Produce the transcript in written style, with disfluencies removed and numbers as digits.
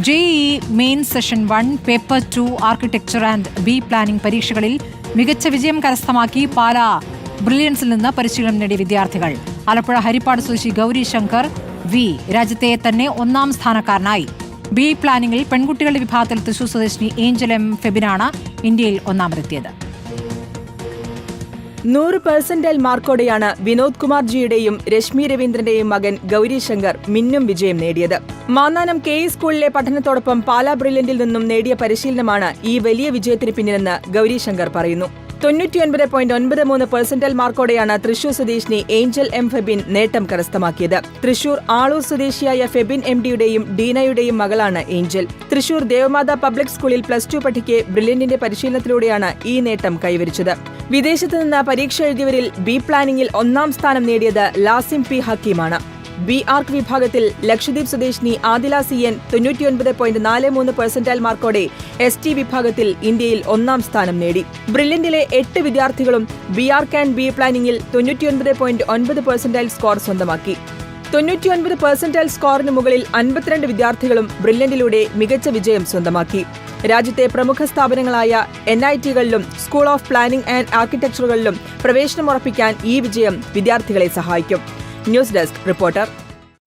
JEE main session 1 paper 2 architecture and B planning പരീക്ഷകളിൽ മികച്ച വിജയം കരസ്ഥമാക്കി പാലാ ബ്രില്യൻസിൽ നിന്ന് പരിശീലനം നേടിയ വിദ്യാർത്ഥികൾ. ആലപ്പുഴ ഹരിപ്പാട് സ്വദേശി ഗൗരി ശങ്കർ വി രാജ്യത്തെ തന്നെ ഒന്നാം സ്ഥാനക്കാരനായി. ബി പ്ലാനിംഗിൽ പെൺകുട്ടികളുടെ വിഭാഗത്തിൽ തൃശൂർ സ്വദേശിനി ഏഞ്ചൽ എം ഫെബിനാണ് ഇന്ത്യയിൽ ഒന്നാമതെത്തിയത്. 100% മാർക്കോടെയാണ് വിനോദ് കുമാർ ജിയുടെയും രശ്മി രവീന്ദ്രന്റെയും മകൻ ഗൗരി ശങ്കർ മിന്നും വിജയം നേടിയത്. മാന്നാനം KE സ്കൂളിലെ പഠനത്തോടൊപ്പം പാലാ ബ്രില്യന്റിൽ നിന്നും നേടിയ പരിശീലനമാണ് ഈ വലിയ വിജയത്തിന് പിന്നിലെന്ന് ഗൗരി ശങ്കർ പറയുന്നു. 99.93% മാർക്കോടെയാണ് തൃശൂർ സ്വദേശിനി ഏഞ്ചൽ എം ഫെബിൻ നേട്ടം കരസ്ഥമാക്കിയത്. തൃശൂർ ആളൂർ സ്വദേശിയായ ഫെബിൻ MDയുടെയും ഡീനയുടെയും മകളാണ് ഏഞ്ചൽ. തൃശൂർ ദേവമാതാ പബ്ലിക് സ്കൂളിൽ +2 പഠിക്കെ ബ്രില്യന്റിന്റെ പരിശീലനത്തിലൂടെയാണ് ഈ നേട്ടം കൈവരിച്ചത്. വിദേശത്ത് നിന്ന് പരീക്ഷ എഴുതിയവരിൽ ബി പ്ലാനിംഗിൽ ഒന്നാം സ്ഥാനം നേടിയത് ലാസിം പി ഹക്കീമാണ്. ബി ആർക്ക് വിഭാഗത്തിൽ ലക്ഷദ്വീപ് സ്വദേശിനി ആദില CN 99.43% മാർക്കോടെ ST വിഭാഗത്തിൽ ഇന്ത്യയിൽ ഒന്നാം സ്ഥാനം നേടി. ബ്രില്യന്റിലെ 8 വിദ്യാർത്ഥികളും ബി ആർക്ക് ആൻഡ് ബി പ്ലാനിംഗിൽ 99.9% സ്കോർ സ്വന്തമാക്കി. 99% സ്കോറിന് മുകളിൽ 52 വിദ്യാർത്ഥികളും ബ്രില്യന്റിലൂടെ മികച്ച വിജയം സ്വന്തമാക്കി. രാജ്യത്തെ പ്രമുഖ സ്ഥാപനങ്ങളായ NITകളിലും സ്കൂൾ ഓഫ് പ്ലാനിംഗ് ആൻഡ് ആർക്കിടെക്ചറുകളിലും പ്രവേശനം ഉറപ്പിക്കാൻ ഈ വിജയം വിദ്യാർത്ഥികളെ സഹായിക്കും. News desk reporter.